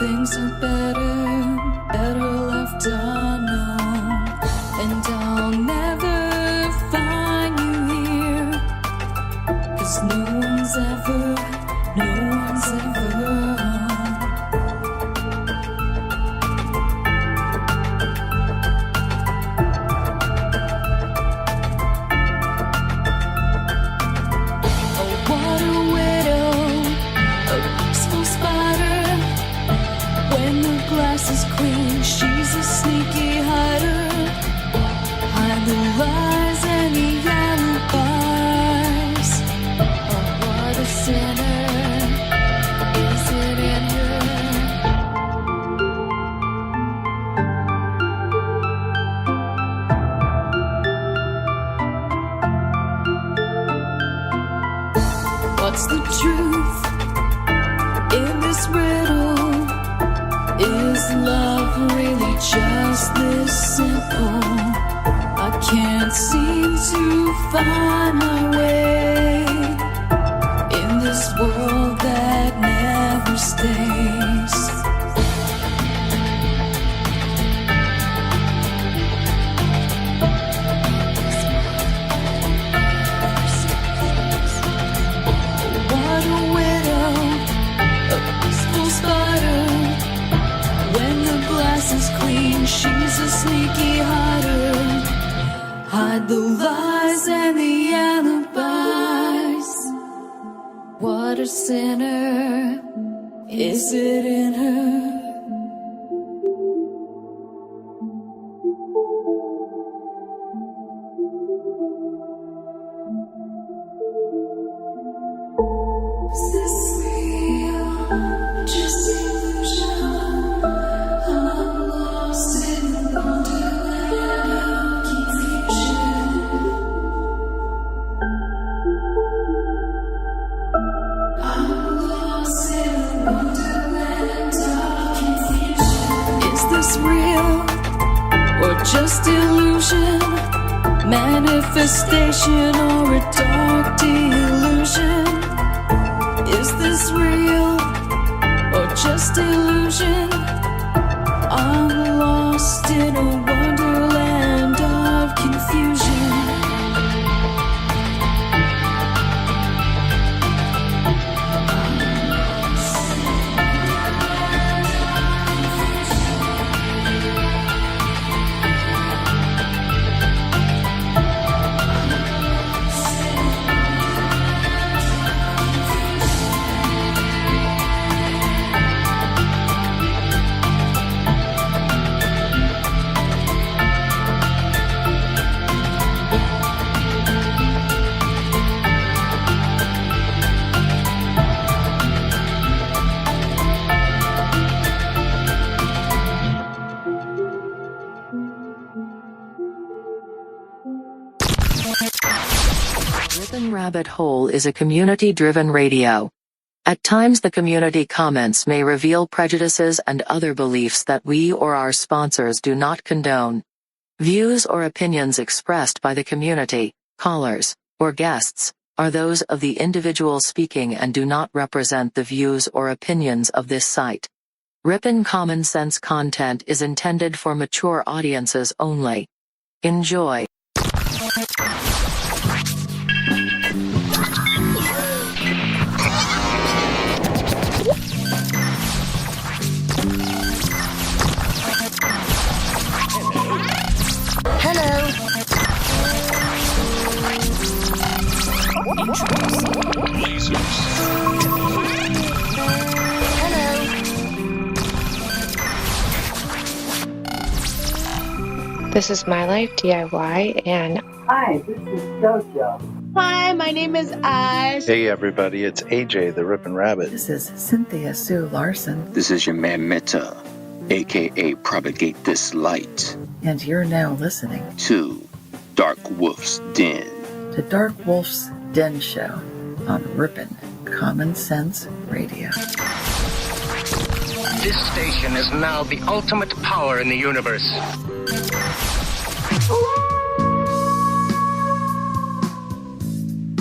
things are better left unknown. And I'll never find you here, 'cause no one's ever home. Is clean, she's a sneaky hider. Hide the lies and the alibis. Oh, what a sinner. Is it in her? What's the truth in this riddle? Is love really just this simple? I can't seem to find my way in this world that never stays. What a widow, a peaceful spider. When the glass is clean, she's a sneaky hider. Hide the lies and the alibis. What a sinner. Is it in her? Is this real? Just illusion? Real or just illusion, manifestation or a dark delusion? Is this real or just illusion? I'm lost in a wonderland of confusion. Ripon Rabbit Hole is a community-driven radio. At times the community comments may reveal prejudices and other beliefs that we or our sponsors do not condone. Views or opinions expressed by the community, callers, or guests, are those of the individual speaking and do not represent the views or opinions of this site. Ripon Common Sense content is intended for mature audiences only. Enjoy. Hello. Lasers. Hello. This is My Life DIY, and hi, this is JoJo. Hi, my name is Ash. Hey everybody, it's AJ the Ripon Rabbit. This is Cynthia Sue Larson. This is your man Meta, aka Propagate This Light. And you're now listening to Dark Wolf's Den. The Dark Wolf's Den Show on Ripon Common Sense Radio. This station is now the ultimate power in the universe.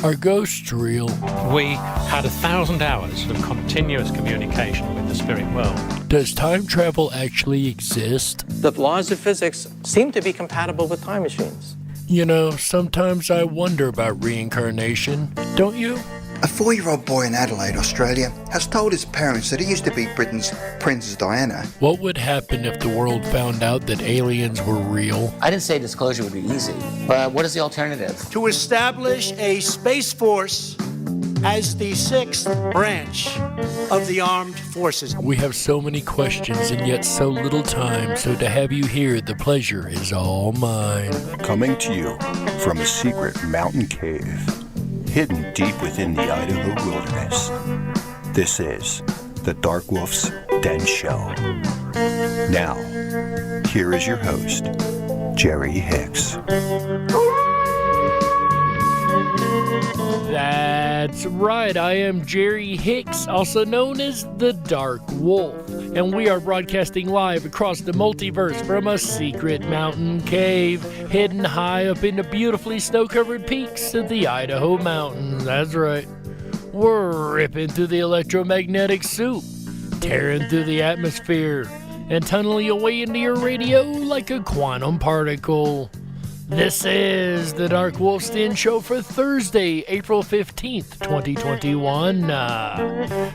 Are ghosts real? We had 1,000 hours of continuous communication with the spirit world. Does time travel actually exist? The laws of physics seem to be compatible with time machines. You know, sometimes I wonder about reincarnation, don't you? A 4-year-old boy in Adelaide, Australia, has told his parents that he used to be Britain's Princess Diana. What would happen if the world found out that aliens were real? I didn't say disclosure would be easy, but what is the alternative? To establish a Space Force as the 6th branch of the armed forces. We have so many questions and yet so little time, so to have you here, the pleasure is all mine. Coming to you from a secret mountain cave, hidden deep within the Idaho wilderness. This is the Dark Wolf's Den Show. Now, here is your host, Jerry Hicks. That's right, I am Jerry Hicks, also known as the Dark Wolf, and we are broadcasting live across the multiverse from a secret mountain cave hidden high up in the beautifully snow-covered peaks of the Idaho mountains. That's right, we're ripping through the electromagnetic soup, tearing through the atmosphere, and tunneling away into your radio like a quantum particle. This is the Dark Wolf's Den Show for Thursday, April 15th, 2021.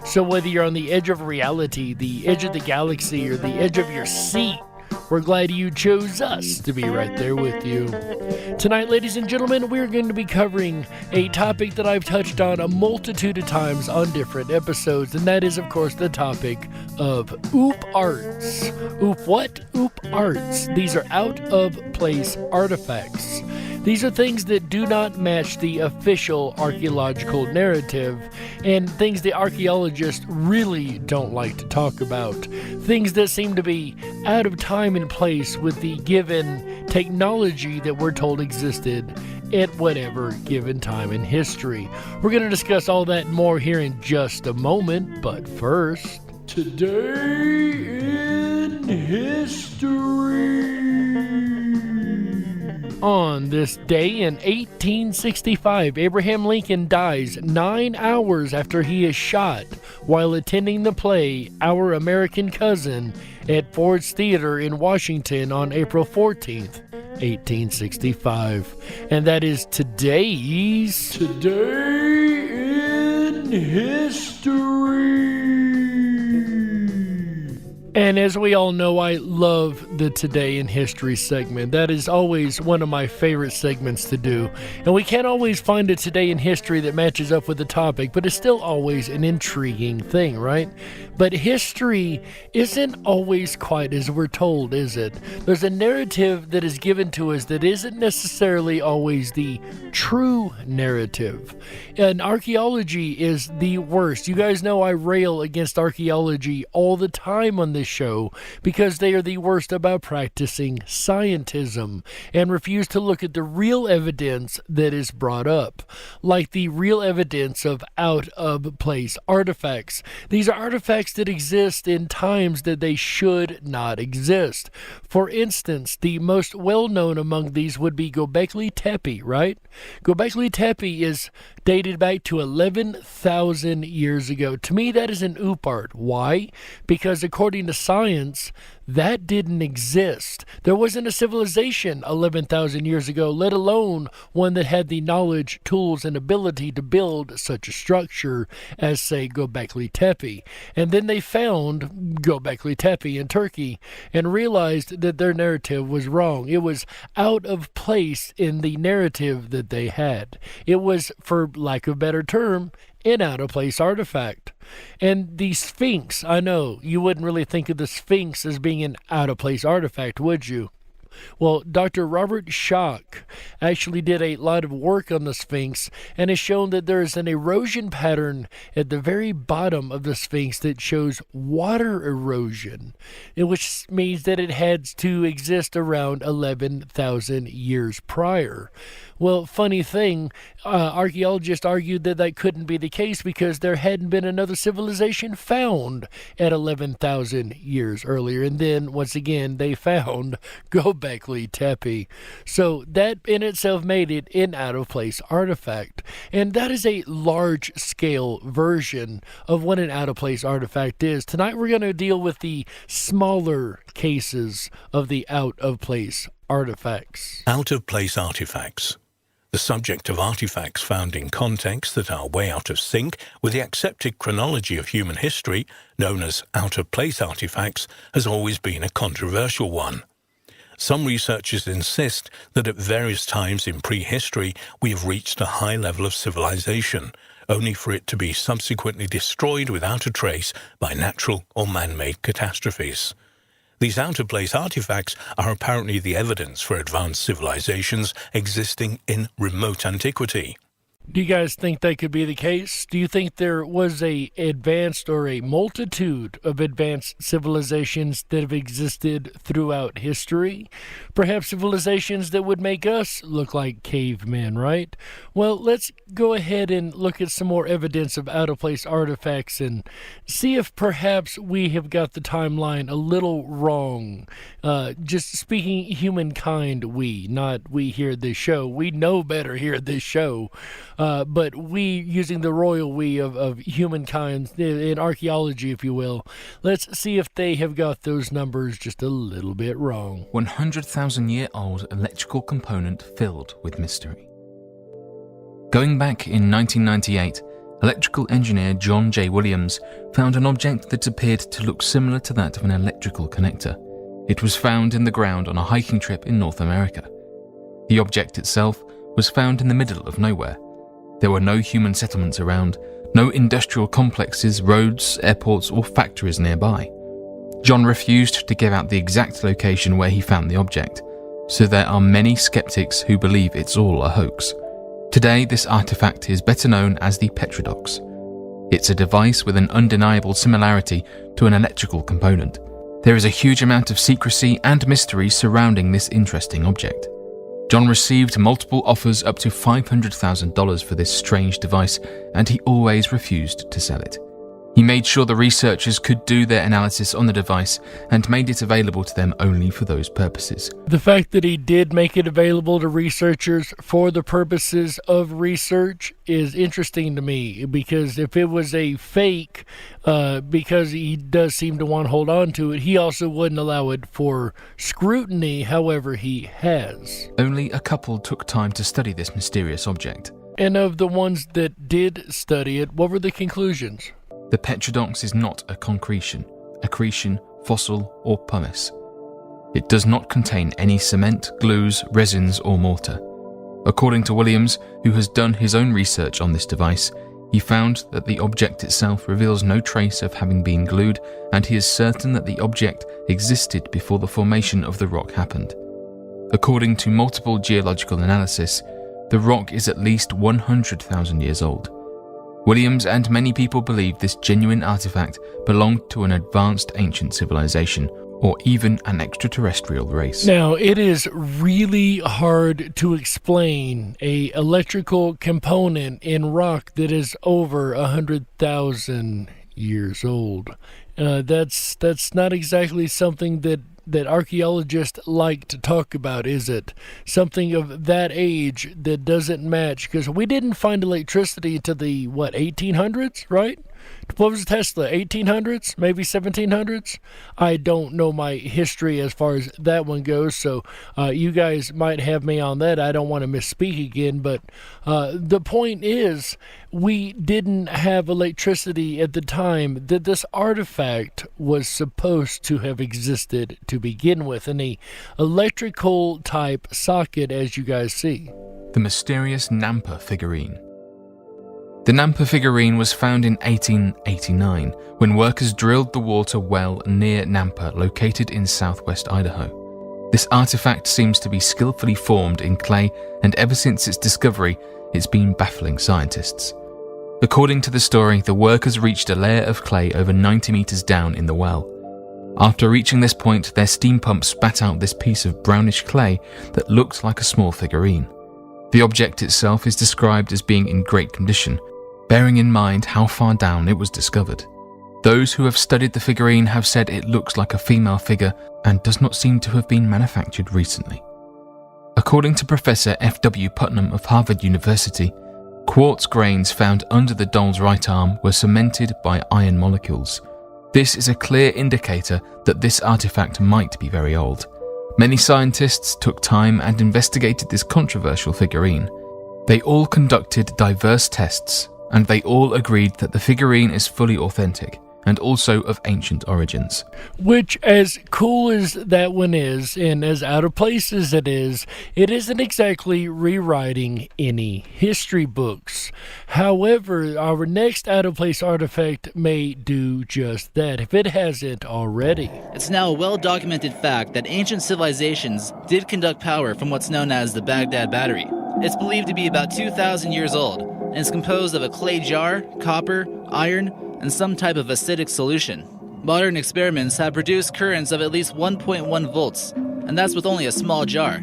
So whether you're on the edge of reality, the edge of the galaxy, or the edge of your seat, we're glad you chose us to be right there with you. Tonight, ladies and gentlemen, we're going to be covering a topic that I've touched on a multitude of times on different episodes, and that is, of course, the topic of OOPARTS. Oop what? OOPARTS. These are out-of-place artifacts. These are things that do not match the official archaeological narrative, and things the archaeologists really don't like to talk about. Things that seem to be out of time and place with the given technology that we're told existed at whatever given time in history. We're going to discuss all that and more here in just a moment, but first, today in history. On this day in 1865, Abraham Lincoln dies 9 hours after he is shot while attending the play Our American Cousin at Ford's Theater in Washington on April 14th, 1865. And that is today's Today in History. And as we all know, I love the Today in History segment. That is always one of my favorite segments to do. And we can't always find a Today in History that matches up with the topic, but it's still always an intriguing thing, right? But history isn't always quite as we're told, is it? There's a narrative that is given to us that isn't necessarily always the true narrative. And archaeology is the worst. You guys know I rail against archaeology all the time on this show because they are the worst about practicing scientism and refuse to look at the real evidence that is brought up, like the real evidence of out-of-place artifacts. These are artifacts that exist in times that they should not exist. For instance, the most well-known among these would be Göbekli Tepe, right? Göbekli Tepe is dated back to 11,000 years ago. To me, that is an OOPART. Why? Because according to science, that didn't exist. There wasn't a civilization 11,000 years ago, let alone one that had the knowledge, tools, and ability to build such a structure as, say, Göbekli Tepe. And then they found Göbekli Tepe in Turkey and realized that their narrative was wrong. It was out of place in the narrative that they had. It was, for lack of a better term, an out-of-place artifact. And the Sphinx, I know, you wouldn't really think of the Sphinx as being an out-of-place artifact, would you? Well, Dr. Robert Schoch actually did a lot of work on the Sphinx and has shown that there is an erosion pattern at the very bottom of the Sphinx that shows water erosion, which means that it had to exist around 11,000 years prior. Well, funny thing, archaeologists argued that that couldn't be the case because there hadn't been another civilization found at 11,000 years earlier. And then, once again, they found Göbekli Göbekli Tepe. So that in itself made it an out-of-place artifact. And that is a large-scale version of what an out-of-place artifact is. Tonight we're going to deal with the smaller cases of the out-of-place artifacts. Out-of-place artifacts. The subject of artifacts found in contexts that are way out of sync with the accepted chronology of human history, known as out-of-place artifacts, has always been a controversial one. Some researchers insist that at various times in prehistory we have reached a high level of civilization, only for it to be subsequently destroyed without a trace by natural or man-made catastrophes. These out-of-place artifacts are apparently the evidence for advanced civilizations existing in remote antiquity. Do you guys think that could be the case? Do you think there was a advanced or a multitude of advanced civilizations that have existed throughout history? Perhaps civilizations that would make us look like cavemen, right? Well, let's go ahead and look at some more evidence of out-of-place artifacts and see if perhaps we have got the timeline a little wrong. Just speaking humankind, not we here at this show. We know better here at this show. But we, using the royal we of humankind in archaeology, if you will, let's see if they have got those numbers just a little bit wrong. 100,000-year-old electrical component filled with mystery. Going back in 1998, electrical engineer John J. Williams found an object that appeared to look similar to that of an electrical connector. It was found in the ground on a hiking trip in North America. The object itself was found in the middle of nowhere. There were no human settlements around, no industrial complexes, roads, airports, or factories nearby. John refused to give out the exact location where he found the object, so there are many skeptics who believe it's all a hoax. Today, this artifact is better known as the Petrodox. It's a device with an undeniable similarity to an electrical component. There is a huge amount of secrecy and mystery surrounding this interesting object. John received multiple offers up to $500,000 for this strange device, and he always refused to sell it. He made sure the researchers could do their analysis on the device and made it available to them only for those purposes. The fact that he did make it available to researchers for the purposes of research is interesting to me, because if it was a fake, because he does seem to want to hold on to it, he also wouldn't allow it for scrutiny, however he has. Only a couple took time to study this mysterious object. And of the ones that did study it, what were the conclusions? The Petrodox is not a concretion, accretion, fossil, or pumice. It does not contain any cement, glues, resins, or mortar. According to Williams, who has done his own research on this device, he found that the object itself reveals no trace of having been glued, and he is certain that the object existed before the formation of the rock happened. According to multiple geological analysis, the rock is at least 100,000 years old. Williams and many people believe this genuine artifact belonged to an advanced ancient civilization, or even an extraterrestrial race. Now, it is really hard to explain an electrical component in rock that is over 100,000 years old. That's not exactly something that archaeologists like to talk about, is it? Something of that age that doesn't match, because we didn't find electricity until the, 1800s, right? What was Tesla, 1800s, maybe 1700s? I don't know my history as far as that one goes, so you guys might have me on that. I don't want to misspeak again, but the point is, we didn't have electricity at the time that this artifact was supposed to have existed to begin with, in a electrical type socket, as you guys see. The mysterious Nampa figurine. The Nampa figurine was found in 1889 when workers drilled the water well near Nampa, located in southwest Idaho. This artifact seems to be skillfully formed in clay, and ever since its discovery, it's been baffling scientists. According to the story, the workers reached a layer of clay over 90 meters down in the well. After reaching this point, their steam pump spat out this piece of brownish clay that looked like a small figurine. The object itself is described as being in great condition, bearing in mind how far down it was discovered. Those who have studied the figurine have said it looks like a female figure and does not seem to have been manufactured recently. According to Professor F.W. Putnam of Harvard University, quartz grains found under the doll's right arm were cemented by iron molecules. This is a clear indicator that this artifact might be very old. Many scientists took time and investigated this controversial figurine. They all conducted diverse tests, and they all agreed that the figurine is fully authentic and also of ancient origins. Which, as cool as that one is, and as out of place as it isn't exactly rewriting any history books. However, our next out of place artifact may do just that, if it hasn't already. It's now a well-documented fact that ancient civilizations did conduct power from what's known as the Baghdad Battery. It's believed to be about 2,000 years old, and is composed of a clay jar, copper, iron, and some type of acidic solution. Modern experiments have produced currents of at least 1.1 volts, and that's with only a small jar.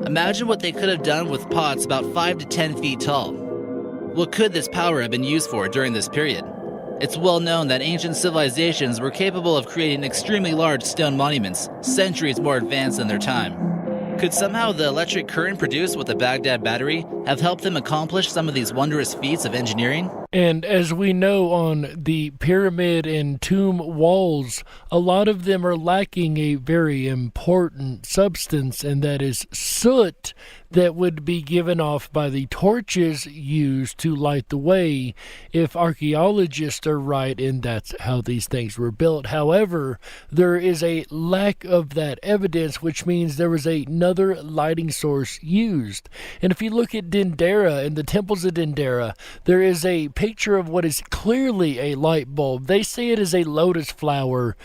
Imagine what they could have done with pots about 5 to 10 feet tall. What could this power have been used for during this period? It's well known that ancient civilizations were capable of creating extremely large stone monuments, centuries more advanced than their time. Could somehow the electric current produced with the Baghdad Battery have helped them accomplish some of these wondrous feats of engineering? And as we know, on the pyramid and tomb walls, a lot of them are lacking a very important substance, and that is soot that would be given off by the torches used to light the way, if archaeologists are right, and that's how these things were built. However, there is a lack of that evidence, which means there was another lighting source used. And if you look at Dendera and the temples of Dendera, there is a picture of what is clearly a light bulb. They say it is a lotus flower,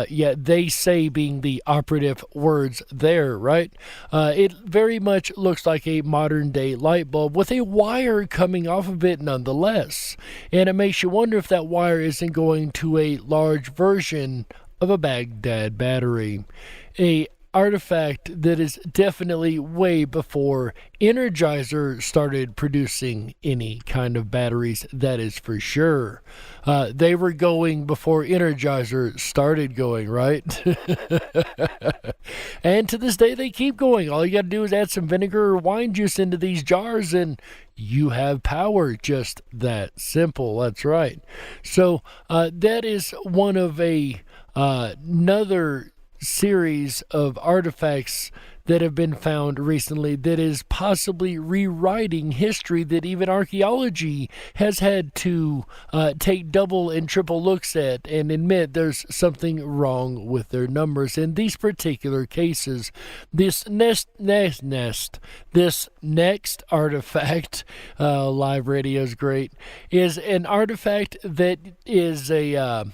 yet they say being the operative words there, right? It very much looks like a modern day light bulb with a wire coming off of it nonetheless. And it makes you wonder if that wire isn't going to a large version of a Baghdad battery. A artifact that is definitely way before Energizer started producing any kind of batteries, that is for sure. They were going before Energizer started going, right? And to this day they keep going. All you got to do is add some vinegar or wine juice into these jars and you have power. Just that simple. That's right. So that is one of another series of artifacts that have been found recently that is possibly rewriting history, that even archaeology has had to take double and triple looks at and admit there's something wrong with their numbers. In these particular cases, this next artifact, live radio is great, is an artifact that is a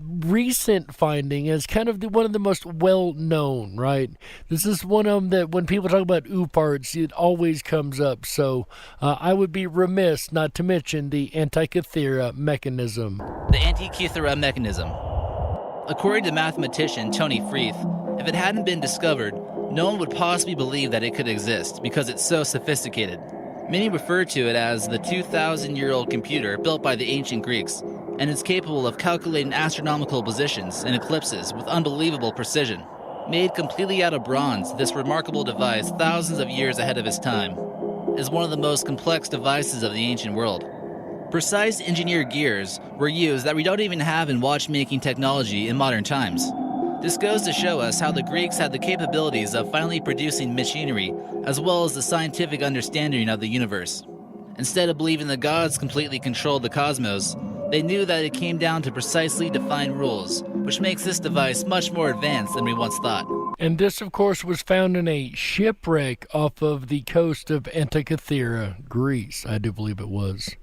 recent finding, is kind of one of the most well-known, right? This is one of them that when people talk about OOPARTS, it always comes up. So I would be remiss not to mention the Antikythera mechanism. The Antikythera mechanism. According to mathematician Tony Freeth, if it hadn't been discovered, no one would possibly believe that it could exist because it's so sophisticated. Many refer to it as the 2,000-year-old computer built by the ancient Greeks, and is capable of calculating astronomical positions and eclipses with unbelievable precision. Made completely out of bronze, this remarkable device, thousands of years ahead of its time, is one of the most complex devices of the ancient world. Precise engineered gears were used that we don't even have in watchmaking technology in modern times. This goes to show us how the Greeks had the capabilities of finally producing machinery, as well as the scientific understanding of the universe. Instead of believing the gods completely controlled the cosmos, they knew that it came down to precisely defined rules, which makes this device much more advanced than we once thought. And this, of course, was found in a shipwreck off of the coast of Antikythera, Greece, I do believe it was.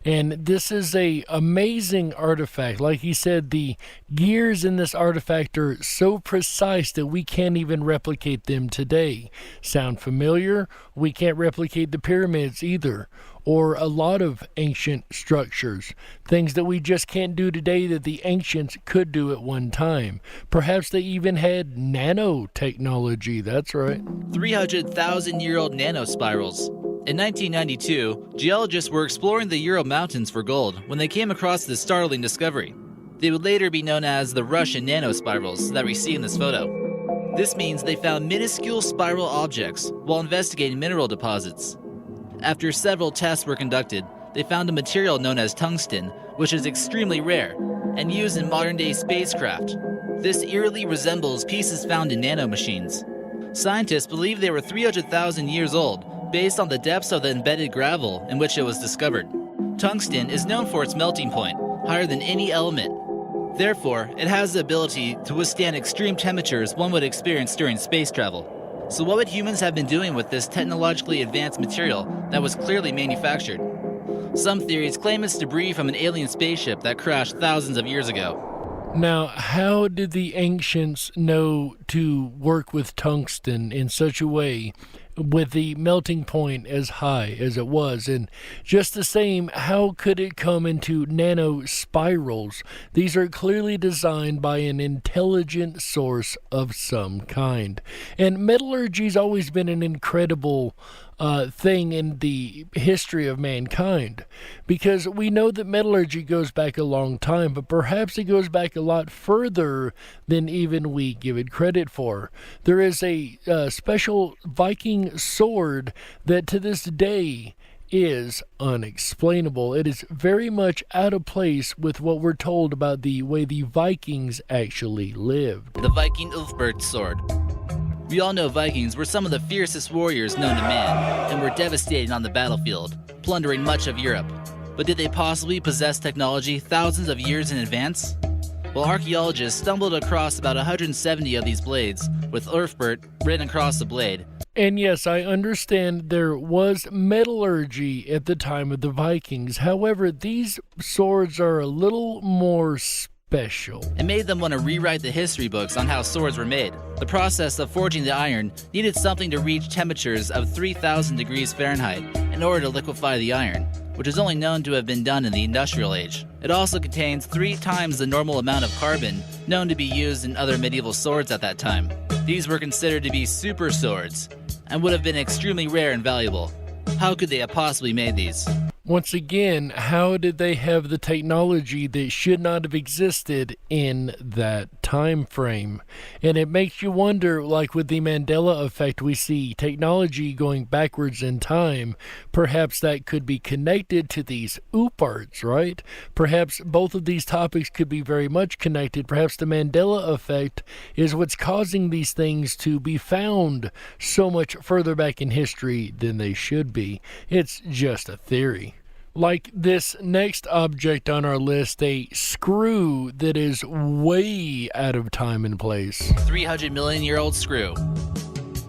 And this is a amazing artifact. Like he said, the gears in this artifact are so precise that we can't even replicate them today. Sound familiar? We can't replicate the pyramids either, or a lot of ancient structures. Things that we just can't do today that the ancients could do at one time. Perhaps they even had nanotechnology, that's right. 300,000-year-old nano spirals. In 1992, geologists were exploring the Ural Mountains for gold when they came across this startling discovery. They would later be known as the Russian Nano Spirals that we see in this photo. This means they found minuscule spiral objects while investigating mineral deposits. After several tests were conducted, they found a material known as tungsten, which is extremely rare and used in modern-day spacecraft. This eerily resembles pieces found in nanomachines. Scientists believe they were 300,000 years old, based on the depths of the embedded gravel in which it was discovered. Tungsten is known for its melting point, higher than any element. Therefore, it has the ability to withstand extreme temperatures one would experience during space travel. So what would humans have been doing with this technologically advanced material that was clearly manufactured? Some theories claim it's debris from an alien spaceship that crashed thousands of years ago. Now, how did the ancients know to work with tungsten in such a way with the melting point as high as it was? And just the same, how could it come into nano spirals? These are clearly designed by an intelligent source of some kind. And metallurgy's always been an incredible thing in the history of mankind, because we know that metallurgy goes back a long time, but perhaps it goes back a lot further than even we give it credit for. There is a special Viking sword that to this day is unexplainable. It is very much out of place with what we're told about the way the Vikings actually lived. The Viking Ufberg sword. We all know Vikings were some of the fiercest warriors known to man, and were devastating on the battlefield, plundering much of Europe. But did they possibly possess technology thousands of years in advance? Well, archaeologists stumbled across about 170 of these blades, with Ufberg written across the blade. And yes, I understand there was metallurgy at the time of the Vikings. However, these swords are a little more special. It made them want to rewrite the history books on how swords were made. The process of forging the iron needed something to reach temperatures of 3,000 degrees Fahrenheit in order to liquefy the iron, which is only known to have been done in the industrial age. It also contains 3 times the normal amount of carbon known to be used in other medieval swords at that time. These were considered to be super swords and would have been extremely rare and valuable. How could they have possibly made these? Once again, how did they have the technology that should not have existed in that time frame? And it makes you wonder, like with the Mandela effect, we see technology going backwards in time. Perhaps that could be connected to these OOPARTS, right? Perhaps both of these topics could be very much connected. Perhaps the Mandela effect is what's causing these things to be found so much further back in history than they should be. It's just a theory. Like this next object on our list, a screw that is way out of time and place. 300 million year old screw.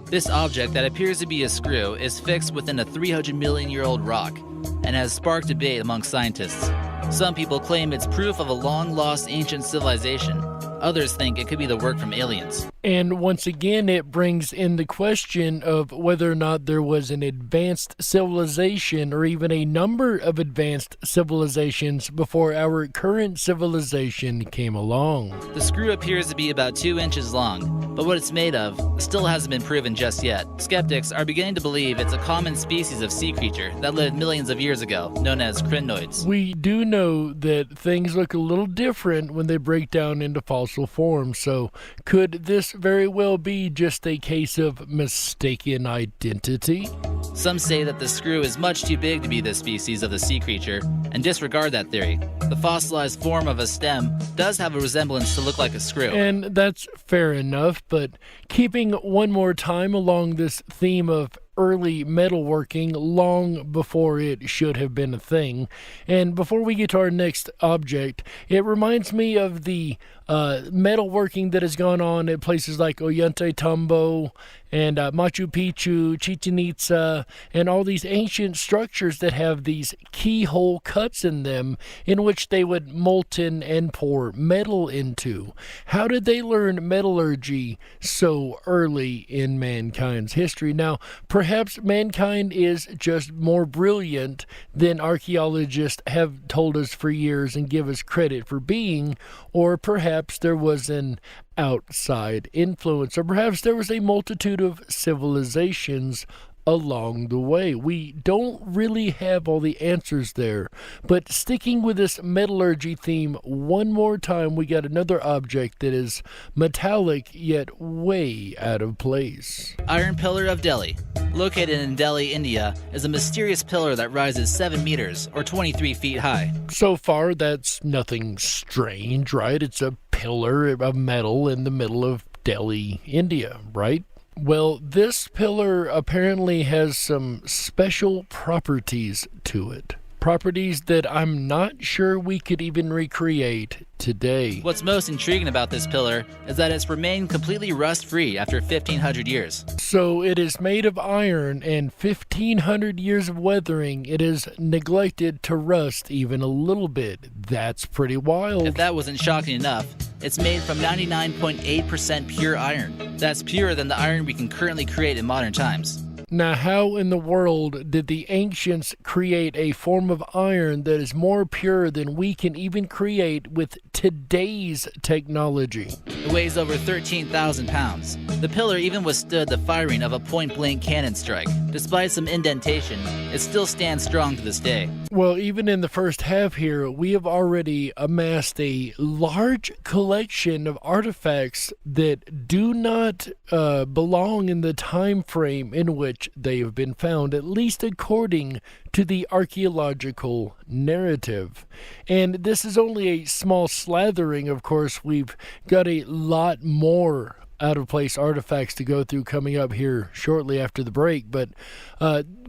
This object that appears to be a screw is fixed within a 300 million year old rock and has sparked debate among scientists. Some people claim it's proof of a long lost ancient civilization. Others think it could be the work from aliens. And once again, it brings in the question of whether or not there was an advanced civilization or even a number of advanced civilizations before our current civilization came along. The screw appears to be about 2 inches long, but what it's made of still hasn't been proven just yet. Skeptics are beginning to believe it's a common species of sea creature that lived millions of years ago, known as crinoids. We do know that things look a little different when they break down into fossil form, so could this very well be just a case of mistaken identity? Some say that the screw is much too big to be this species of the sea creature, and disregard that theory. The fossilized form of a stem does have a resemblance to look like a screw. And that's fair enough, but keeping one more time along this theme of early metalworking long before it should have been a thing. And before we get to our next object, it reminds me of the metalworking that has gone on at places like Ollantaytambo and Machu Picchu, Chichen Itza, and all these ancient structures that have these keyhole cuts in them in which they would molten and pour metal into. How did they learn metallurgy so early in mankind's history? Now, perhaps mankind is just more brilliant than archaeologists have told us for years and give us credit for being, or perhaps there was an outside influence, or perhaps there was a multitude of civilizations along the way. We don't really have all the answers there, but sticking with this metallurgy theme one more time, we got another object that is metallic yet way out of place. Iron Pillar of Delhi. Located in Delhi, India, is a mysterious pillar that rises 7 meters, or 23 feet high. So far, that's nothing strange, right? It's a pillar of metal in the middle of Delhi, India, right? Well, this pillar apparently has some special properties to it. Properties that I'm not sure we could even recreate today. What's most intriguing about this pillar is that it's remained completely rust-free after 1,500 years. So it is made of iron, and 1,500 years of weathering, it is neglected to rust even a little bit. That's pretty wild. If that wasn't shocking enough, it's made from 99.8% pure iron. That's purer than the iron we can currently create in modern times. Now, how in the world did the ancients create a form of iron that is more pure than we can even create with today's technology? It weighs over 13,000 pounds. The pillar even withstood the firing of a point-blank cannon strike. Despite some indentation, it still stands strong to this day. Well, even in the first half here, we have already amassed a large collection of artifacts that do not belong in the time frame in which they have been found, at least according to the archaeological narrative. And this is only a small slathering, of course. We've got a lot more out-of-place artifacts to go through coming up here shortly after the break, but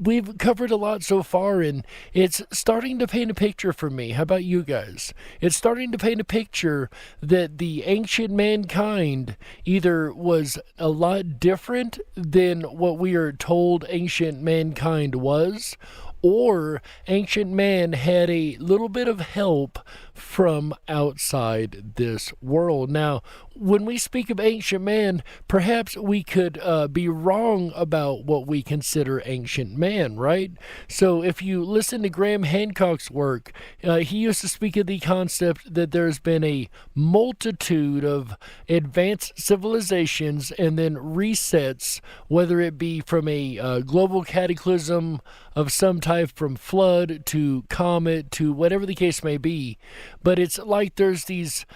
we've covered a lot so far, and it's starting to paint a picture for me. How about you guys? It's starting to paint a picture that the ancient mankind either was a lot different than what we are told ancient mankind was, or ancient man had a little bit of help from outside this world. Now, when we speak of ancient man, perhaps we could be wrong about what we consider ancient man, right? So if you listen to Graham Hancock's work, he used to speak of the concept that there's been a multitude of advanced civilizations and then resets, whether it be from a global cataclysm of some type, from flood to comet to whatever the case may be. But it's like there's these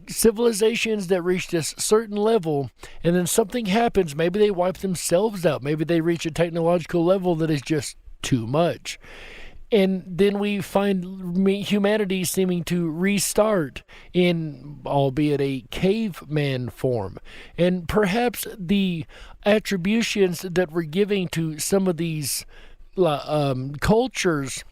civilizations that reach this certain level, and then something happens. Maybe they wipe themselves out. Maybe they reach a technological level that is just too much. And then we find humanity seeming to restart in, albeit a caveman form. And perhaps the attributions that we're giving to some of these cultures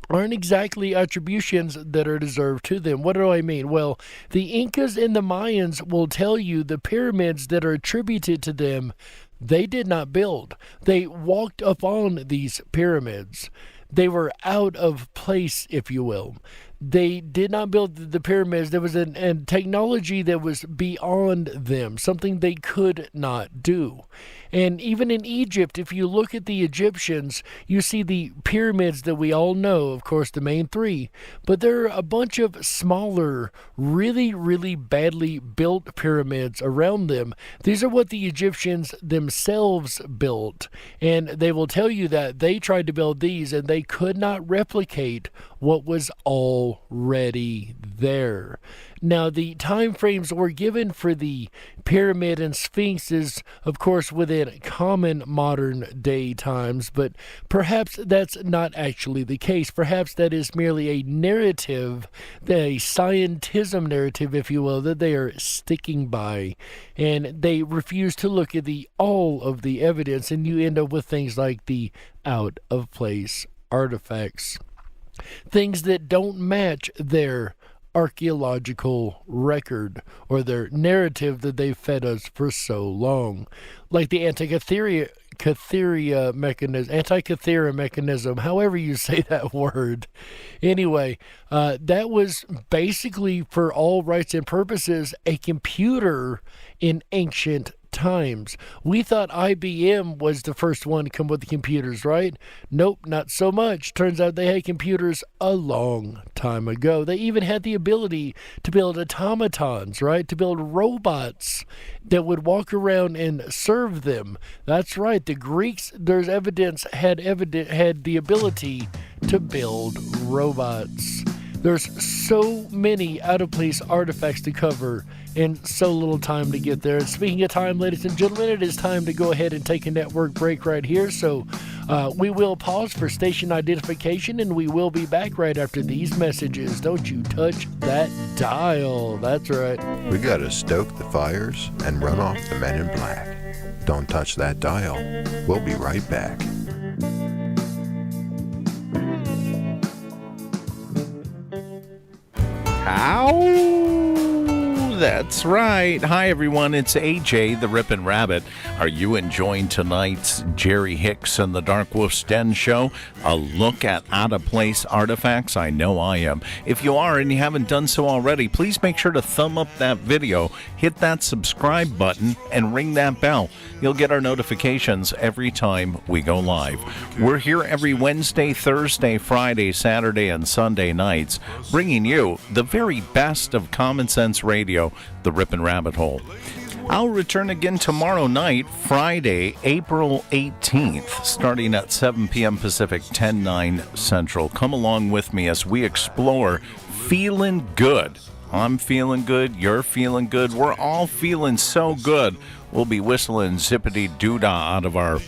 aren't exactly attributions that are deserved to them. What do I mean? Well, the Incas and the Mayans will tell you the pyramids that are attributed to them, they did not build. They walked up on these pyramids. They were out of place, if you will. They did not build the pyramids. There was a technology that was beyond them, something they could not do. And even in Egypt, if you look at the Egyptians, you see the pyramids that we all know, of course, the main three. But there are a bunch of smaller, really, really badly built pyramids around them. These are what the Egyptians themselves built. And they will tell you that they tried to build these and they could not replicate what was already there. Now, the time frames were given for the pyramid and Sphinx is, of course, within common modern day times, but perhaps that's not actually the case. Perhaps that is merely a narrative, a scientism narrative, if you will, that they are sticking by, and they refuse to look at all of the evidence, and you end up with things like the out-of-place artifacts. Things that don't match their archaeological record or their narrative that they've fed us for so long, like the Antikythera mechanism, however you say that word. Anyway, that was basically, for all rights and purposes, a computer in ancient times. We thought IBM was the first one to come with the computers, right? Nope, not so much. Turns out they had computers a long time ago. They even had the ability to build automatons, right? To build robots that would walk around and serve them. That's right. The Greeks, there's evidence, had the ability to build robots. There's so many out-of-place artifacts to cover and so little time to get there. And speaking of time, ladies and gentlemen, it is time to go ahead and take a network break right here. So we will pause for station identification, and we will be back right after these messages. Don't you touch that dial. That's right. We gotta stoke the fires and run off the men in black. Don't touch that dial. We'll be right back. Ow! That's right. Hi, everyone. It's AJ, the Ripon Rabbit. Are you enjoying tonight's Jerry Hicks and the Dark Wolf's Den show? A look at out-of-place artifacts? I know I am. If you are and you haven't done so already, please make sure to thumb up that video, hit that subscribe button, and ring that bell. You'll get our notifications every time we go live. We're here every Wednesday, Thursday, Friday, Saturday, and Sunday nights, bringing you the very best of common sense radio, the Ripon Rabbit Hole. I'll return again tomorrow night, Friday, April 18th, starting at 7 p.m. Pacific, 10/9 Central. Come along with me as we explore feeling good. I'm feeling good, you're feeling good, we're all feeling so good. We'll be whistling zippity-doo-dah out of our...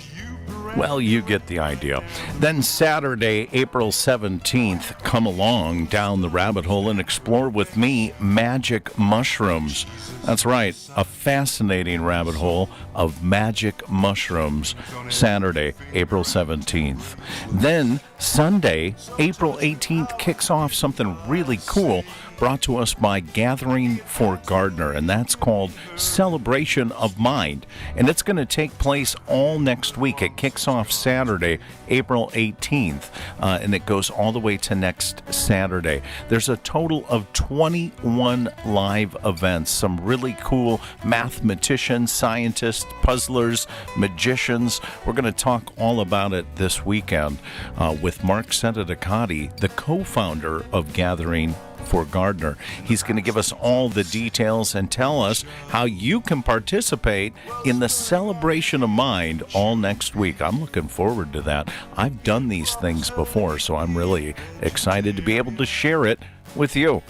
Well, you get the idea. Then Saturday, April 17th, come along down the rabbit hole and explore with me magic mushrooms. That's right, a fascinating rabbit hole of magic mushrooms. Saturday, April 17th. Then Sunday, April 18th, kicks off something really cool brought to us by Gathering for Gardner, and that's called Celebration of Mind. And it's going to take place all next week. It kicks off Saturday, April 18th, and it goes all the way to next Saturday. There's a total of 21 live events, some really cool mathematicians, scientists, puzzlers, magicians. We're going to talk all about it this weekend with Mark Sentadicati, the co-founder of Gathering for Gardner. He's going to give us all the details and tell us how you can participate in the Celebration of Mind all next week. I'm looking forward to that. I've done these things before, so I'm really excited to be able to share it with you.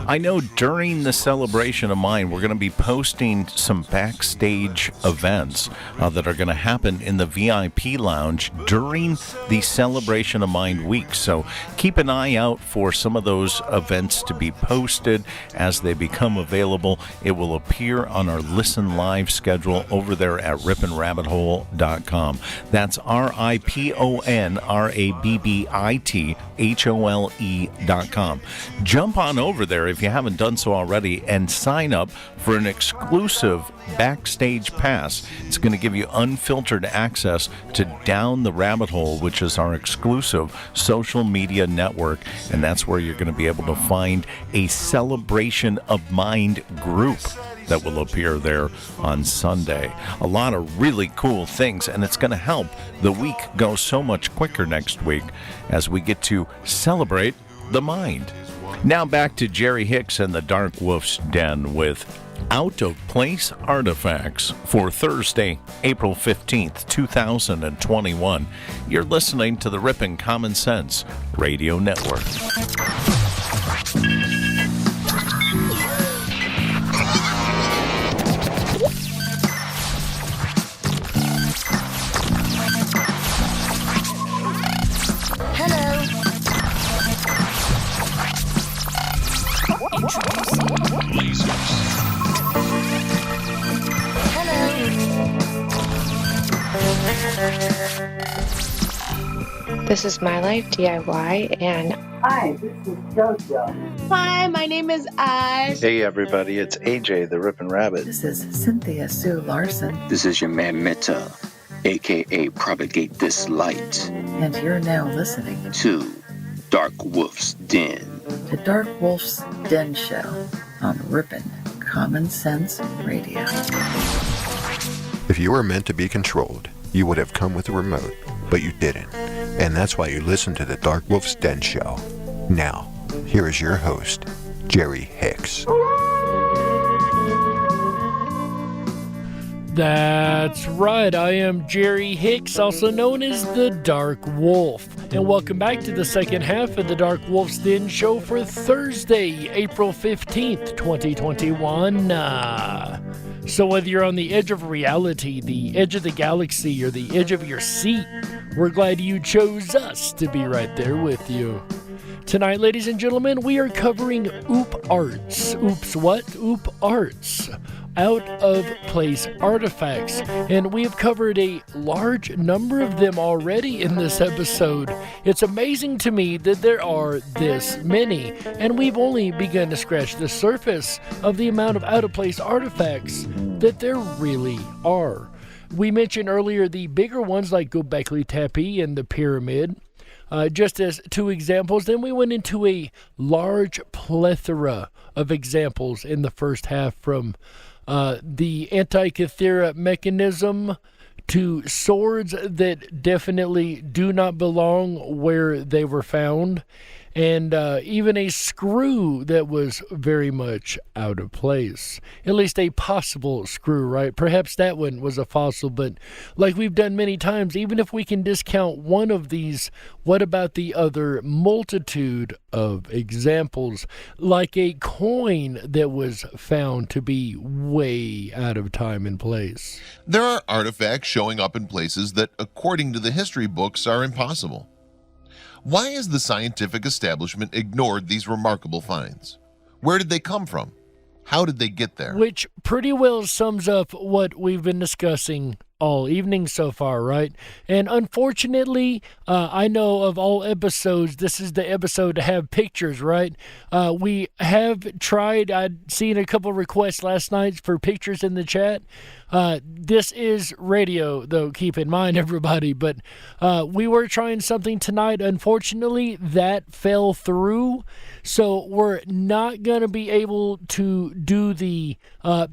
I know during the Celebration of Mind, we're going to be posting some backstage events that are going to happen in the VIP lounge during the Celebration of Mind week. So keep an eye out for some of those events to be posted as they become available. It will appear on our Listen Live schedule over there at riponrabbithole.com. That's RIPONRABBITHOLE.com. Jump on over there if you haven't done so already and sign up for an exclusive backstage pass. It's going to give you unfiltered access to Down the Rabbit Hole, which is our exclusive social media network, and that's where you're going to be able to find a Celebration of Mind group that will appear there on Sunday. A lot of really cool things, and it's going to help the week go so much quicker next week as we get to celebrate the mind. Now back to Jerry Hicks and the Dark Wolf's Den with out-of-place artifacts for Thursday, April 15th, 2021. You're listening to the Ripon Common Sense Radio Network. This is My Life DIY, and Hi, this is JoJo. Hi, my name is Oz. Hey, everybody. It's AJ, the Ripon Rabbit. This is Cynthia Sue Larson. This is your man Meta, aka Propagate This Light. And you're now listening to Dark Wolf's Den. The Dark Wolf's Den Show on Ripon Common Sense Radio. If you were meant to be controlled, you would have come with a remote, but you didn't. And that's why you listen to the Dark Wolf's Den Show. Now, here is your host, Jerry Hicks. That's right, I am Jerry Hicks, also known as the Dark Wolf. And welcome back to the second half of the Dark Wolf's Den Show for Thursday, April 15th, 2021. So whether you're on the edge of reality, the edge of the galaxy, or the edge of your seat, we're glad you chose us to be right there with you. Tonight, ladies and gentlemen, we are covering OOPARTS. Oops, what? OOPARTS. Out-of-place artifacts. And we have covered a large number of them already in this episode. It's amazing to me that there are this many, and we've only begun to scratch the surface of the amount of out-of-place artifacts that there really are. We mentioned earlier the bigger ones like Göbekli Tepe and the Pyramid. Just as two examples, then we went into a large plethora of examples in the first half, from the Antikythera mechanism to swords that definitely do not belong where they were found, and even a screw that was very much out of place. At least a possible screw, right? Perhaps that one was a fossil, but like we've done many times, even if we can discount one of these, what about the other multitude of examples? Like a coin that was found to be way out of time and place. There are artifacts showing up in places that, according to the history books, are impossible. Why has the scientific establishment ignored these remarkable finds? Where did they come from? How did they get there? Which pretty well sums up what we've been discussing all evening so far, right? And unfortunately, I know of all episodes, this is the episode to have pictures, right? We have tried, I'd seen a couple requests last night for pictures in the chat. This is radio, though, keep in mind, everybody, but we were trying something tonight. Unfortunately, that fell through, so we're not going to be able to do the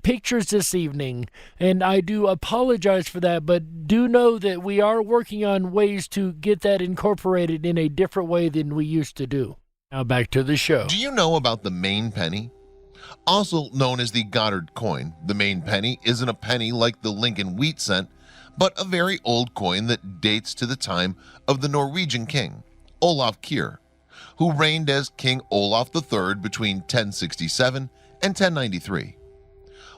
pictures this evening, and I do apologize for that, but do know that we are working on ways to get that incorporated in a different way than we used to do. Now back to the show. Do you know about the Maine penny? Also known as the Goddard coin, the Maine penny isn't a penny like the Lincoln wheat cent, but a very old coin that dates to the time of the Norwegian king, Olaf Kyrre, who reigned as King Olaf III between 1067 and 1093.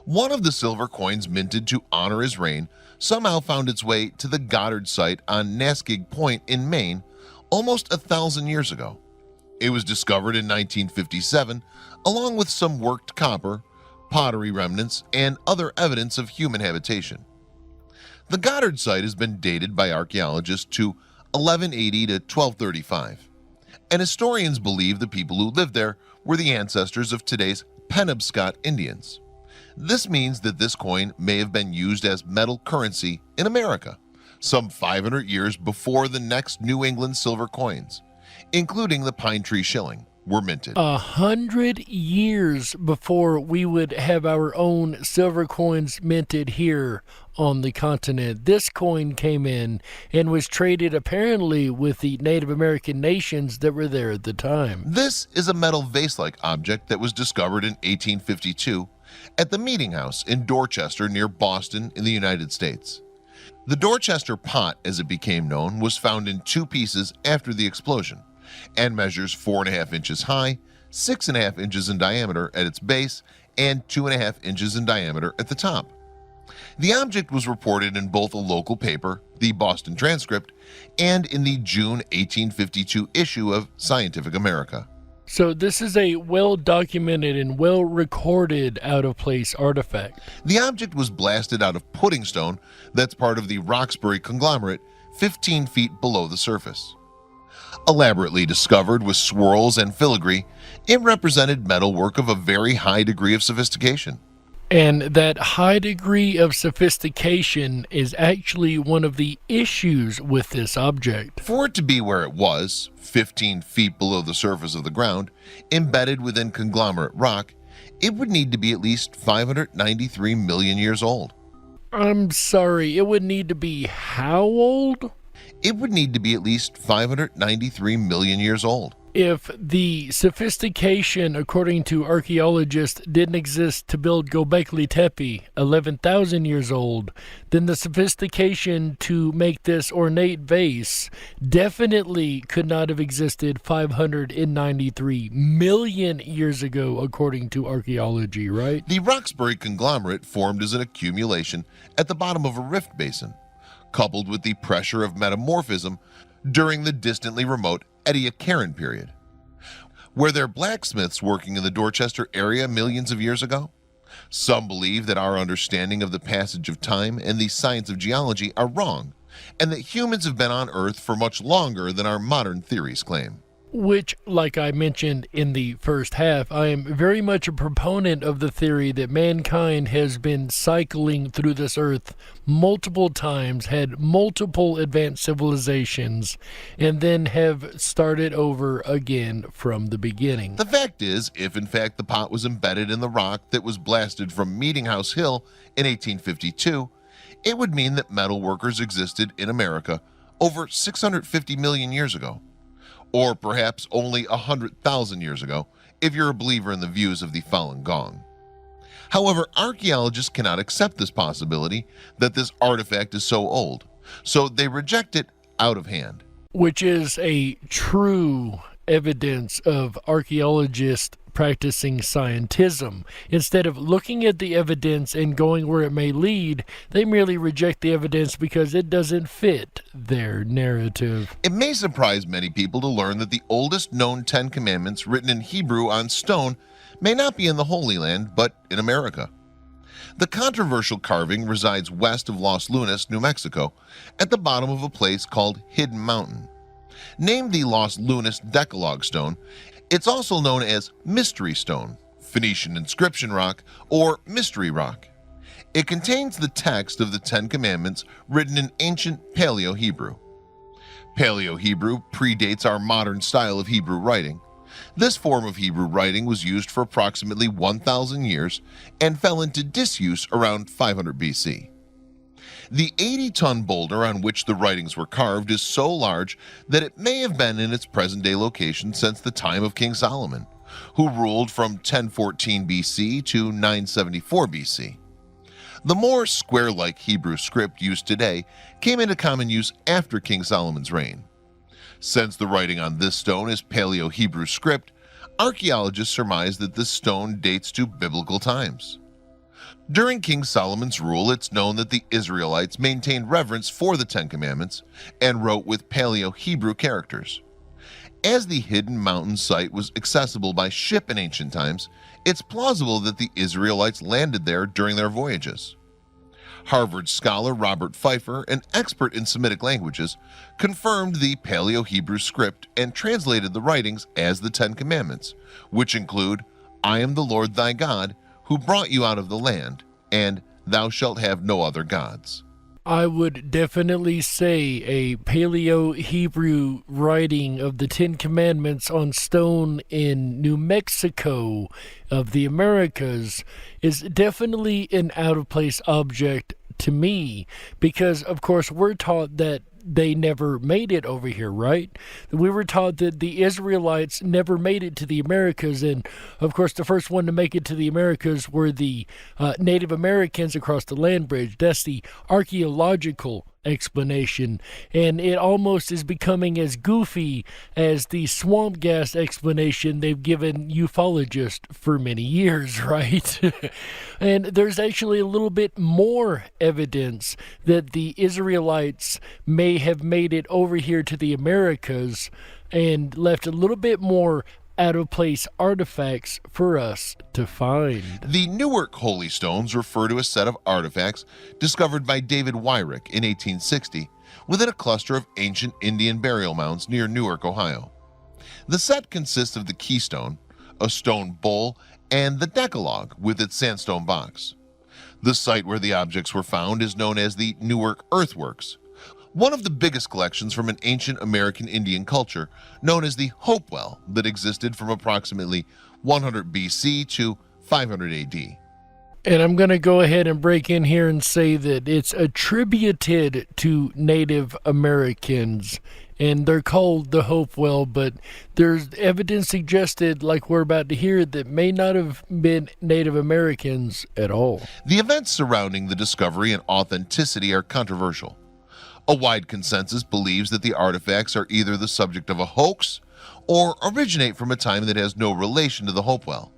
One of the silver coins minted to honor his reign somehow found its way to the Goddard site on Naskig Point in Maine almost 1,000 years ago. It was discovered in 1957 along with some worked copper, pottery remnants, and other evidence of human habitation. The Goddard site has been dated by archaeologists to 1180 to 1235, and historians believe the people who lived there were the ancestors of today's Penobscot Indians. This means that this coin may have been used as metal currency in America some 500 years before the next New England silver coins, including the pine tree shilling, were minted. 100 years before we would have our own silver coins minted here on the continent. This coin came in and was traded apparently with the Native American nations that were there at the time. This is a metal vase-like object that was discovered in 1852 at the Meeting House in Dorchester near Boston in the United States. The Dorchester Pot, as it became known, was found in two pieces after the explosion and measures 4.5 inches high, 6.5 inches in diameter at its base, and 2.5 inches in diameter at the top. The object was reported in both a local paper, the Boston Transcript, and in the June 1852 issue of Scientific America. So this is a well-documented and well-recorded out-of-place artifact. The object was blasted out of pudding stone that's part of the Roxbury Conglomerate 15 feet below the surface. Elaborately discovered with swirls and filigree, it represented metalwork of a very high degree of sophistication. And that high degree of sophistication is actually one of the issues with this object. For it to be where it was, 15 feet below the surface of the ground, embedded within conglomerate rock, it would need to be at least 593 million years old. I'm sorry, it would need to be how old? It would need to be at least 593 million years old. If the sophistication, according to archaeologists, didn't exist to build Göbekli Tepe, 11,000 years old, then the sophistication to make this ornate vase definitely could not have existed 593 million years ago, according to archaeology, right? The Roxbury Conglomerate formed as an accumulation at the bottom of a rift basin, coupled with the pressure of metamorphism during the distantly remote Ediacaran period. Were there blacksmiths working in the Dorchester area millions of years ago? Some believe that our understanding of the passage of time and the science of geology are wrong, and that humans have been on Earth for much longer than our modern theories claim. Which, like I mentioned in the first half, I am very much a proponent of the theory that mankind has been cycling through this earth multiple times, had multiple advanced civilizations, and then have started over again from the beginning. The fact is, if in fact the pot was embedded in the rock that was blasted from Meeting House Hill in 1852, it would mean that metal workers existed in America over 650 million years ago. Or perhaps only 100,000 years ago, if you're a believer in the views of the Falun Gong. However, archaeologists cannot accept this possibility that this artifact is so old, so they reject it out of hand. Which is a true evidence of archaeologists practicing scientism. Instead of looking at the evidence and going where it may lead, they merely reject the evidence because it doesn't fit their narrative. It may surprise many people to learn that the oldest known 10 Commandments written in Hebrew on stone may not be in the Holy Land, but in America. The controversial carving resides west of Los Lunas, New Mexico, at the bottom of a place called Hidden Mountain. Named the Los Lunas Decalog stone, it's also known as Mystery Stone, Phoenician inscription rock, or Mystery Rock. It contains the text of the 10 Commandments written in ancient Paleo-Hebrew. Paleo-Hebrew predates our modern style of Hebrew writing. This form of Hebrew writing was used for approximately 1,000 years and fell into disuse around 500 BC. The 80-ton boulder on which the writings were carved is so large that it may have been in its present-day location since the time of King Solomon, who ruled from 1014 BC to 974 BC. The more square-like Hebrew script used today came into common use after King Solomon's reign. Since the writing on this stone is Paleo-Hebrew script, archaeologists surmise that this stone dates to biblical times. During King Solomon's rule, it's known that the Israelites maintained reverence for the 10 Commandments and wrote with Paleo-Hebrew characters. As the Hidden Mountain site was accessible by ship in ancient times, it's plausible that the Israelites landed there during their voyages. Harvard scholar Robert Pfeiffer, an expert in Semitic languages, confirmed the Paleo-Hebrew script and translated the writings as the 10 Commandments, which include, "I am the Lord thy God, who brought you out of the land, and thou shalt have no other gods." I would definitely say a Paleo-Hebrew writing of the 10 Commandments on stone in New Mexico of the Americas is definitely an out-of-place object to me, because, of course, we're taught that they never made it over here, right? We were taught that the Israelites never made it to the Americas, and of course the first one to make it to the Americas were the Native Americans across the land bridge. That's the archaeological explanation, and it almost is becoming as goofy as the swamp gas explanation they've given ufologists for many years, right? And there's actually a little bit more evidence that the Israelites may have made it over here to the Americas and left a little bit more out-of-place artifacts for us to find. The Newark Holy Stones refer to a set of artifacts discovered by David Wyrick in 1860 within a cluster of ancient Indian burial mounds near Newark, Ohio. The set consists of the Keystone, a stone bowl, and the Decalog with its sandstone box. The site where the objects were found is known as the Newark Earthworks, one of the biggest collections from an ancient American Indian culture known as the Hopewell that existed from approximately 100 BC to 500 AD. And I'm going to go ahead and break in here and say that it's attributed to Native Americans, and they're called the Hopewell, but there's evidence suggested, like we're about to hear, that may not have been Native Americans at all. The events surrounding the discovery and authenticity are controversial. A wide consensus believes that the artifacts are either the subject of a hoax or originate from a time that has no relation to the Hopewell.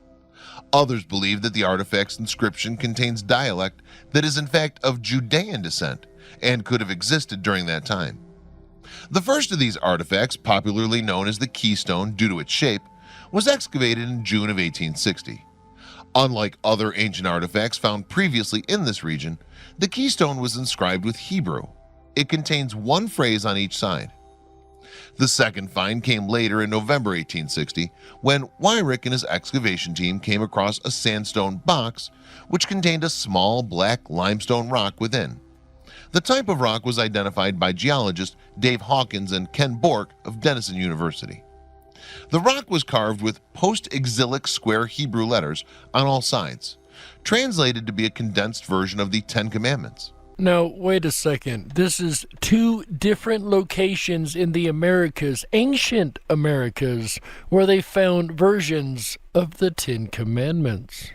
Others believe that the artifact's inscription contains dialect that is in fact of Judean descent and could have existed during that time. The first of these artifacts, popularly known as the Keystone due to its shape, was excavated in June of 1860. Unlike other ancient artifacts found previously in this region, the Keystone was inscribed with Hebrew. It contains one phrase on each side. The second find came later in November 1860 when Wyrick and his excavation team came across a sandstone box which contained a small black limestone rock within. The type of rock was identified by geologists Dave Hawkins and Ken Bork of Denison University. The rock was carved with post-exilic square Hebrew letters on all sides, translated to be a condensed version of the Ten Commandments. Now, wait a second. This is two different locations in the Americas, ancient Americas, where they found versions of the Ten Commandments.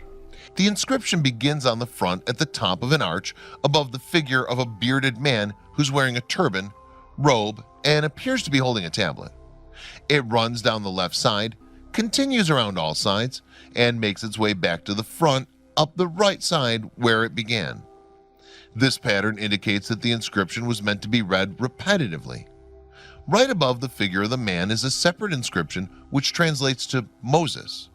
The inscription begins on the front at the top of an arch above the figure of a bearded man who's wearing a turban, robe, and appears to be holding a tablet. It runs down the left side, continues around all sides, and makes its way back to the front up the right side where it began. This pattern indicates that the inscription was meant to be read repetitively. Right above the figure of the man is a separate inscription which translates to Moses.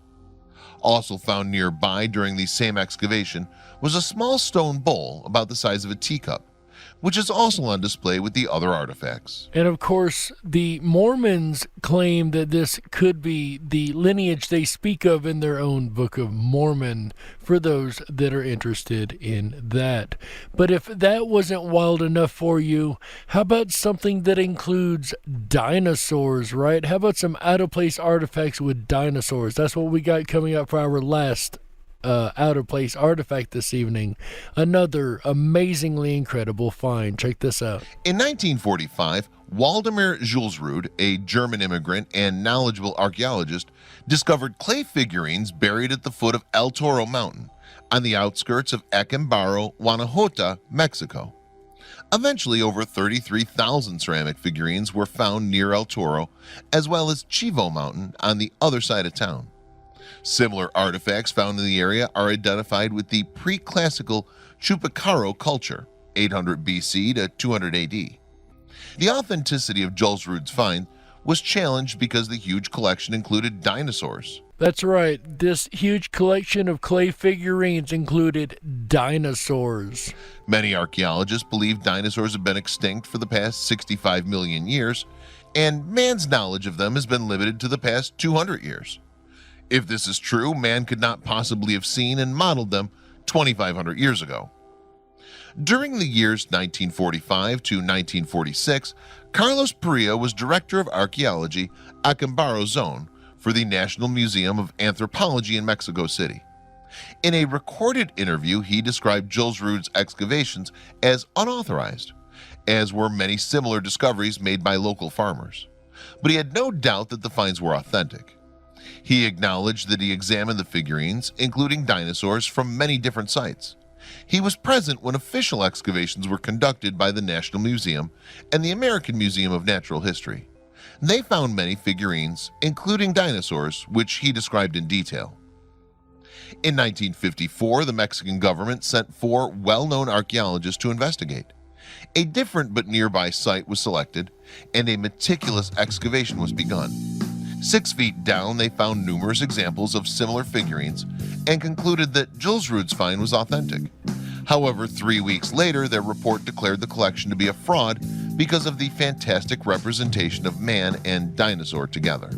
Also found nearby during the same excavation was a small stone bowl about the size of a teacup, which is also on display with the other artifacts. And of course, the Mormons claim that this could be the lineage they speak of in their own Book of Mormon, for those that are interested in that. But if that wasn't wild enough for you, how about something that includes dinosaurs, right? How about some out-of-place artifacts with dinosaurs? That's what we got coming up for our last out-of-place artifact this evening. Another amazingly incredible find. Check this out. In 1945, Waldemar Julsrud, a German immigrant and knowledgeable archaeologist, discovered clay figurines buried at the foot of El Toro Mountain on the outskirts of Acambaro, Guanajuato, Mexico. Eventually, over 33,000 ceramic figurines were found near El Toro, as well as Chivo Mountain on the other side of town. Similar artifacts found in the area are identified with the pre-classical Chupacaro culture, 800 BC to 200 AD. The authenticity of Julsrud's find was challenged because the huge collection included dinosaurs. That's right. This huge collection of clay figurines included dinosaurs. Many archaeologists believe dinosaurs have been extinct for the past 65 million years, and man's knowledge of them has been limited to the past 200 years. If this is true, man could not possibly have seen and modeled them 2,500 years ago. During the years 1945 to 1946, Carlos Perea was director of archaeology, Acambaro Zone, for the National Museum of Anthropology in Mexico City. In a recorded interview, he described Julsrud's excavations as unauthorized, as were many similar discoveries made by local farmers. But he had no doubt that the finds were authentic. He acknowledged that he examined the figurines, including dinosaurs, from many different sites. He was present when official excavations were conducted by the National Museum and the American Museum of Natural History. They found many figurines, including dinosaurs, which he described in detail. In 1954, the Mexican government sent 4 well-known archaeologists to investigate. A different but nearby site was selected, and a meticulous excavation was begun. 6 feet down, they found numerous examples of similar figurines and concluded that Julsrud's find was authentic. However, 3 weeks later, their report declared the collection to be a fraud because of the fantastic representation of man and dinosaur together.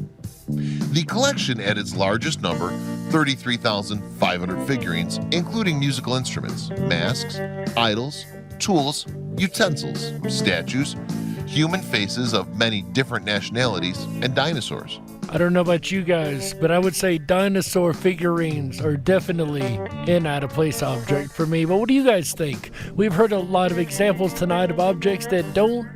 The collection at its largest number, 33,500 figurines, including musical instruments, masks, idols, tools, utensils, statues, human faces of many different nationalities, and dinosaurs. I don't know about you guys, but I would say dinosaur figurines are definitely an out-of-place object for me. But what do you guys think? We've heard a lot of examples tonight of objects that don't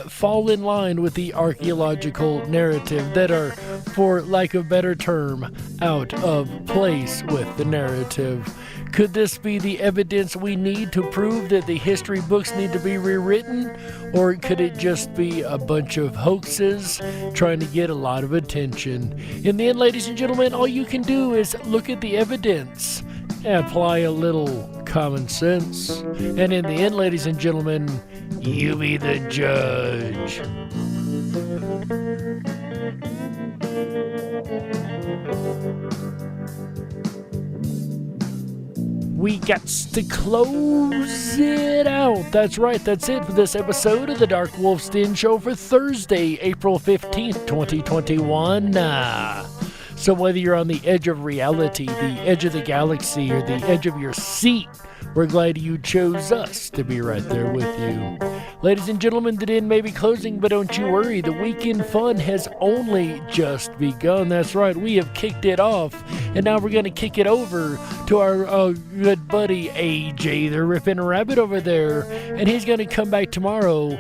fall in line with the archaeological narrative, that are, for lack of a better term, out of place with the narrative. Could this be the evidence we need to prove that the history books need to be rewritten? Or could it just be a bunch of hoaxes trying to get a lot of attention? In the end, ladies and gentlemen, all you can do is look at the evidence, apply a little common sense, and in the end, ladies and gentlemen, you be the judge. We got to close it out. That's right, that's it for this episode of the Dark Wolf's Den Show for Thursday, April 15th, 2021. So whether you're on the edge of reality, the edge of the galaxy, or the edge of your seat, we're glad you chose us to be right there with you. Ladies and gentlemen, the den may be closing, but don't you worry, the weekend fun has only just begun. That's right, we have kicked it off, and now we're going to kick it over to our good buddy AJ, the Ripon Rabbit over there, and he's going to come back tomorrow,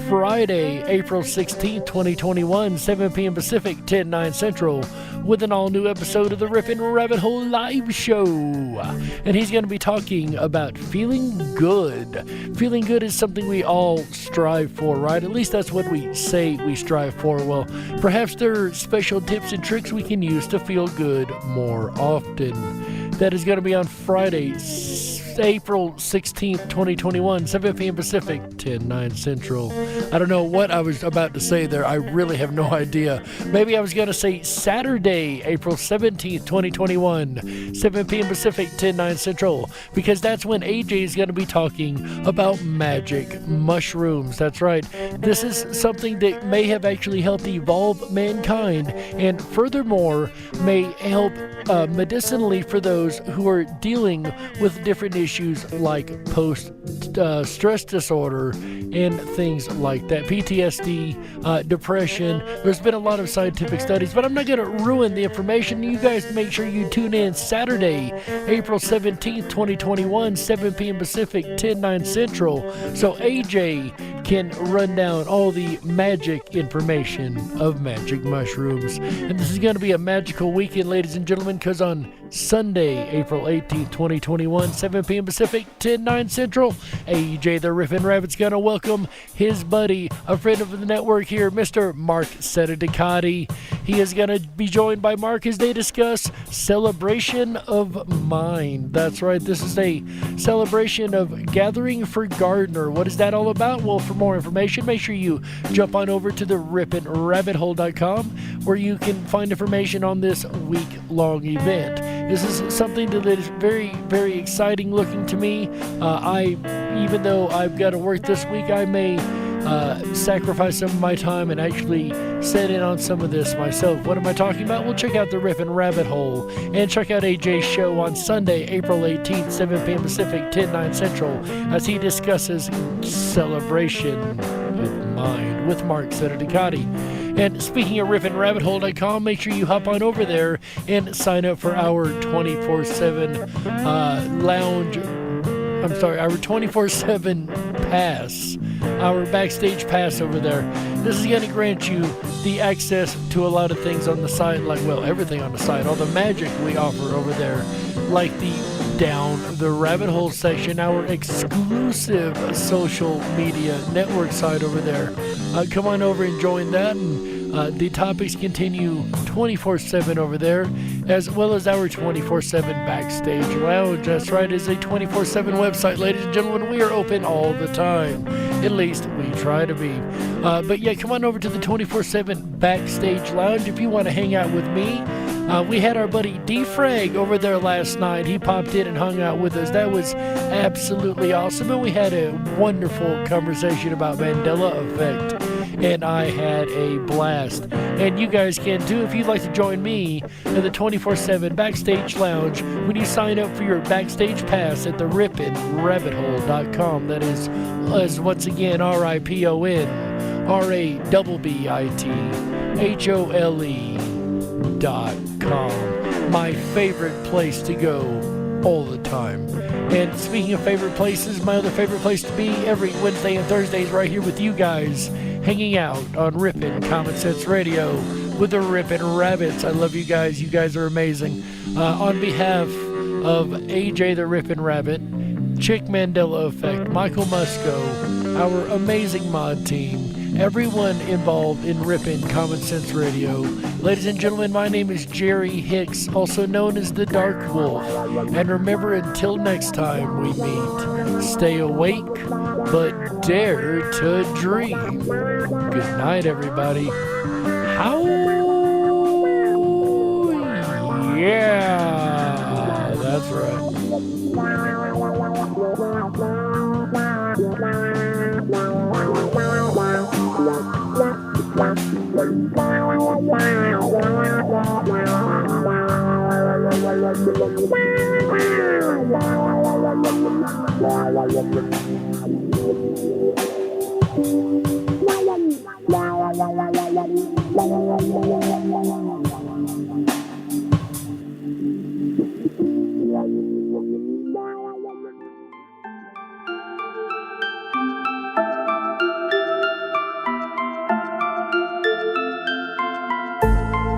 Friday, April 16th, 2021, 7 p.m. Pacific, 10/9 Central, with an all-new episode of the Ripon Rabbit Hole Live Show. And he's going to be talking about feeling good. Feeling good is something we all strive for, right? At least that's what we say we strive for. Well, perhaps there are special tips and tricks we can use to feel good more often. That is going to be on Friday, April 16th, 2021, 7 p.m. Pacific, 10/9 Central. I don't know what I was about to say there. I really have no idea. Maybe I was going to say Saturday, April 17th, 2021, 7 p.m. Pacific, 10/9 Central, because that's when AJ is going to be talking about magic mushrooms. That's right. This is something that may have actually helped evolve mankind, and furthermore, may help medicinally for those who are dealing with different issues like post-stress disorder and things like that, PTSD, depression. There's been a lot of scientific studies, but I'm not going to ruin the information. You guys make sure you tune in Saturday, April 17th, 2021, 7 p.m. Pacific, 10/9 Central, so AJ can run down all the magic information of magic mushrooms. And this is going to be a magical weekend, ladies and gentlemen, because on Sunday, April 18th, 2021, 7 p.m. Pacific, 10/9 Central, AJ the Ripon Rabbit's going to welcome his buddy, a friend of the network here, Mr. Mark Sedidicati. He is going to be joined by Mark as they discuss Celebration of Mind. That's right, this is a celebration of Gathering for Gardner. What is that all about? Well, for more information, make sure you jump on over to the RiponRabbitHole.com, where you can find information on this week-long event. This is something that is very, very exciting looking to me. Even though I've got to work this week, I may sacrifice some of my time and actually set in on some of this myself. What am I talking about? Well, check out the Ripon Rabbit Hole and check out AJ's show on Sunday, April 18th, 7 p.m. Pacific, 10/9 Central, as he discusses Celebration of Mind with Mark Sedidicati. And speaking of RiponRabbitHole.com, make sure you hop on over there and sign up for our 24/7 lounge. Our 24/7 pass, our backstage pass over there. This is going to grant you the access to a lot of things on the site, like, well, everything on the site, all the magic we offer over there, like the Down the Rabbit Hole section, our exclusive social media network site over there. Come on over and join that, and the topics continue 24/7 over there, as well as our 24/7 Backstage Lounge. That's right, it's a 24/7 website, ladies and gentlemen. We are open all the time. At least we try to be. But yeah, come on over to the 24/7 Backstage Lounge if you want to hang out with me. We had our buddy D-Frag over there last night. He popped in and hung out with us. That was absolutely awesome. And we had a wonderful conversation about Mandela Effect. And I had a blast. And you guys can too if you'd like to join me in the 24/7 Backstage Lounge when you sign up for your Backstage Pass at the RiponRabbitHole.com. That is once again RiponRabbitHole.com. ripon.com. My favorite place to go all the time. And speaking of favorite places, my other favorite place to be every Wednesday and Thursday is right here with you guys, hanging out on Ripon Common Sense Radio with the Ripon Rabbits. I love you guys. You guys are amazing. On behalf of AJ the Ripon Rabbit, Chick Mandela Effect, Michael Musco, our amazing mod team, everyone involved in Ripon Common Sense Radio. Ladies and gentlemen, my name is Jerry Hicks, also known as the Dark Wolf. And remember, until next time we meet, stay awake, but dare to dream. Good night, everybody. How? Yeah, that's right.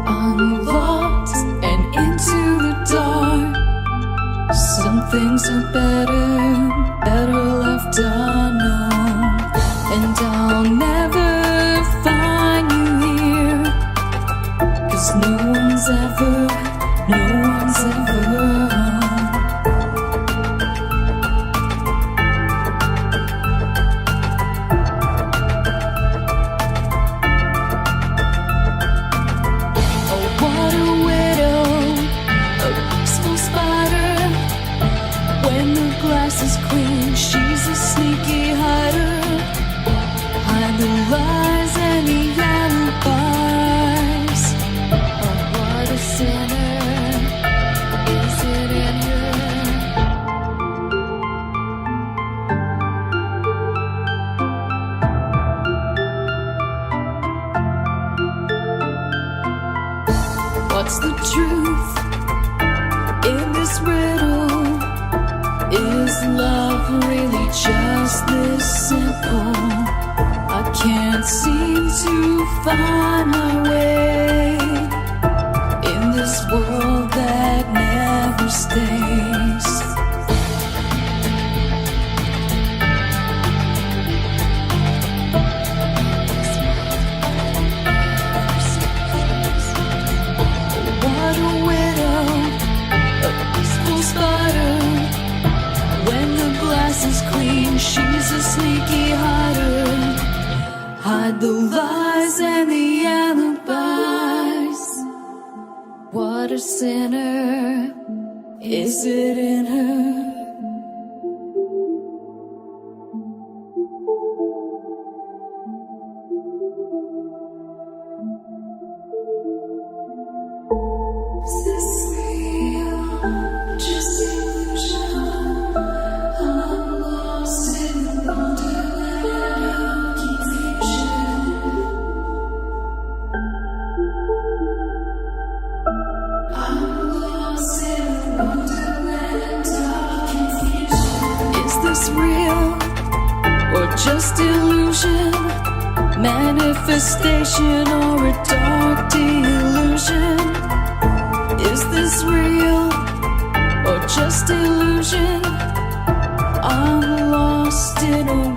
Unlocked and into the dark. Some things are better left unknown. And I'll never find you here, 'cause no one's ever is clean, she's a sneaky hider. Hide the lies and the alibis. Oh, what a sinner, is it in her? What's the truth in this riddle? Is love really just this simple? I can't seem to find my way in this world that never stays. What a widow, a peaceful spider. When the glass is clean, she's a sneaky hider. Hide the lies and the alibis. What a sinner, is it in her? Is this real? Just illusion? I'm lost in the wonderland of confusion. I'm lost in the wonderland of confusion. Is this real or just illusion? Manifestation or a dark delusion? Is this real or just illusion? I'm lost in a